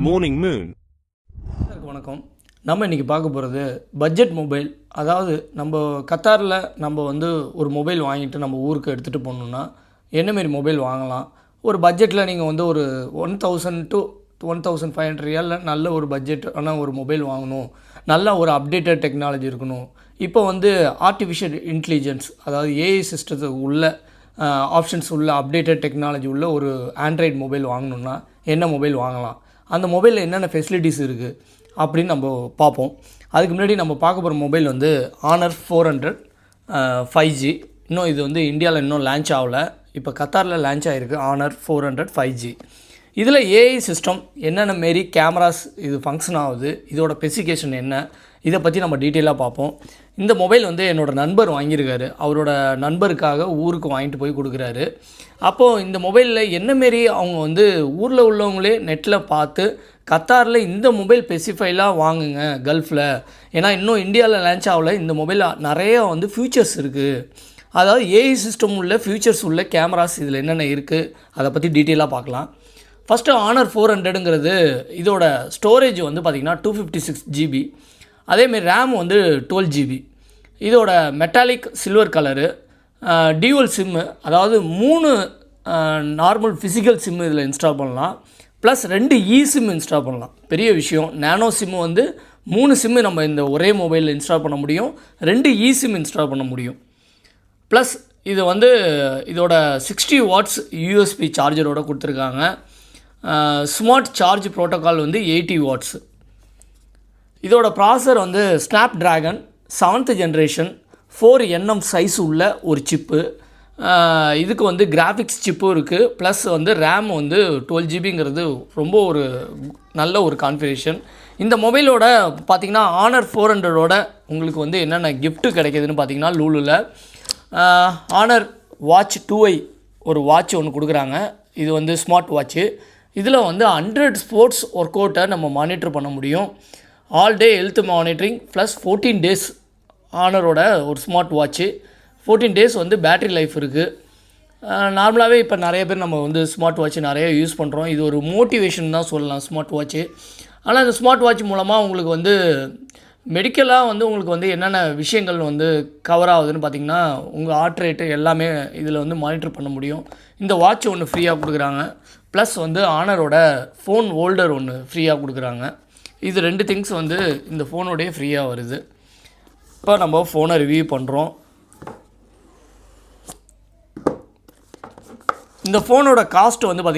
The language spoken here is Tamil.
Morning Moon. வணக்கம். நம்ம இன்றைக்கி பார்க்க போகிறது பட்ஜெட் மொபைல். அதாவது நம்ம கத்தாரில் நம்ம வந்து ஒரு மொபைல் வாங்கிட்டு நம்ம ஊருக்கு எடுத்துகிட்டு போகணுன்னா என்னமாரி மொபைல் வாங்கலாம். ஒரு பட்ஜெட்டில் நீங்கள் வந்து ஒரு 1000 to 1500 ரியாலில் நல்ல ஒரு பட்ஜெட்டான ஒரு மொபைல் வாங்கணும். நல்ல ஒரு அப்டேட்டட் டெக்னாலஜி இருக்கணும். இப்போ வந்து ஆர்டிஃபிஷியல் இன்டெலிஜென்ஸ், அதாவது ஏஐ சிஸ்டத்துக்கு உள்ள ஆப்ஷன்ஸ் உள்ள அப்டேட்டட் டெக்னாலஜி உள்ள ஒரு ஆண்ட்ராய்டு மொபைல் வாங்கணுன்னா என்ன மொபைல் வாங்கலாம், அந்த மொபைலில் என்னென்ன ஃபெசிலிட்டிஸ் இருக்குது அப்படின்னு நம்ம பார்ப்போம். அதுக்கு முன்னாடி நம்ம பார்க்க போகிற மொபைல் வந்து Honor 400 5G. இன்னும் இது வந்து இந்தியாவில் இன்னும் லான்ச் ஆகலை. இப்போ கத்தாரில் லான்ச் ஆகிருக்கு Honor 400 5G. இதில் ஏஐ சிஸ்டம் என்னென்ன மாரி கேமராஸ் இது ஃபங்க்ஷன் ஆகுது, இதோட ஸ்பெசிஃபிகேஷன் என்ன, இதை பற்றி நம்ம டீட்டெயிலாக பார்ப்போம். இந்த மொபைல் வந்து என்னோடய நண்பர் வாங்கியிருக்காரு. அவரோட நண்பருக்காக ஊருக்கு வாங்கிட்டு போய் கொடுக்குறாரு. அப்போது இந்த மொபைலில் என்னமாரி அவங்க வந்து ஊரில் உள்ளவங்களே நெட்டில் பார்த்து கத்தாரில் இந்த மொபைல் ஸ்பெசிஃபைலாக வாங்குங்க கல்ஃபில், ஏன்னா இன்னும் இந்தியாவில் லான்ச் ஆகல. இந்த மொபைலில் நிறைய வந்து ஃபியூச்சர்ஸ் இருக்குது, அதாவது ஏஐ சிஸ்டம் உள்ள ஃபியூச்சர்ஸ் உள்ள கேமராஸ் இதில் என்னென்ன இருக்குது அதை பற்றி டீட்டெயிலாக பார்க்கலாம். ஃபஸ்ட்டு Honor 400ங்கிறது இதோட ஸ்டோரேஜ் வந்து பார்த்திங்கன்னா 256 GB. அதேமாரி ரேம் வந்து 12 GB. இதோட metallic silver colour, dual sim, அதாவது 3 நார்மல் ஃபிசிக்கல் சிம்மு இதில் இன்ஸ்டால் பண்ணலாம். ப்ளஸ் 2 சிம்மு இன்ஸ்டால் பண்ணலாம். பெரிய விஷயம். நேனோ சிம்மு வந்து 3 சிம்மு நம்ம இந்த ஒரே மொபைலில் இன்ஸ்டால் பண்ண முடியும். 2 சிம் இன்ஸ்டால் பண்ண முடியும். ப்ளஸ் இது வந்து இதோட 60 வாட்ஸ் யூஎஸ்பி சார்ஜரோடு கொடுத்துருக்காங்க. ஸ்மார்ட் சார்ஜ் ப்ரோட்டோக்கால் வந்து 80 வாட்ஸ். இதோட ப்ராசர் வந்து snap dragon 7th generation 4nm size உள்ள ஒரு சிப்பு. இதுக்கு வந்து கிராஃபிக்ஸ் சிப்பும் இருக்குது. ப்ளஸ் வந்து ரேம் வந்து 12 GBங்கிறது ரொம்ப ஒரு நல்ல ஒரு கான்ஃபிகரேஷன். இந்த மொபைலோட பார்த்திங்கன்னா Honor 400ஓட உங்களுக்கு வந்து என்னென்ன கிஃப்ட்டு கிடைக்கிதுன்னு பார்த்திங்கன்னா லூலுவில் Honor வாட்ச் 2i ஒரு வாட்ச் ஒன்று கொடுக்குறாங்க. இது வந்து ஸ்மார்ட் வாட்ச்சு. இதில் வந்து 100 ஸ்போர்ட்ஸ் ஒர்க் அவுட்டை நம்ம மானிட்டர் பண்ண முடியும். All day health monitoring plus 14 days Honorோட ஒரு ஸ்மார்ட் வாட்ச்சு. 14 டேஸ் வந்து பேட்ரி லைஃப் இருக்குது. நார்மலாகவே இப்போ நிறைய பேர் நம்ம வந்து ஸ்மார்ட் வாட்ச் நிறைய யூஸ் பண்ணுறோம். இது ஒரு மோட்டிவேஷன் தான் சொல்லலாம் ஸ்மார்ட் வாட்ச்சு. ஆனால் இந்த ஸ்மார்ட் வாட்ச் மூலமாக உங்களுக்கு வந்து மெடிக்கலாக வந்து உங்களுக்கு வந்து என்னென்ன விஷயங்கள் வந்து கவர் ஆகுதுன்னு பார்த்திங்கன்னா உங்கள் ஹார்ட் ரேட்டு எல்லாமே இதில் வந்து மானிட்டர் பண்ண முடியும். இந்த வாட்ச் ஒன்று ஃப்ரீயாக கொடுக்குறாங்க. ப்ளஸ் வந்து Honorோட ஃபோன் ஹோல்டர் ஒன்று ஃப்ரீயாக கொடுக்குறாங்க. இது 2 திங்ஸ் வந்து இந்த ஃபோனோடைய ஃப்ரீயாக வருது. இப்போ நம்ம ஃபோனை ரிவ்யூ பண்ணுறோம். இந்த ஃபோனோட காஸ்ட் வந்து பார்த்திங்கன்னா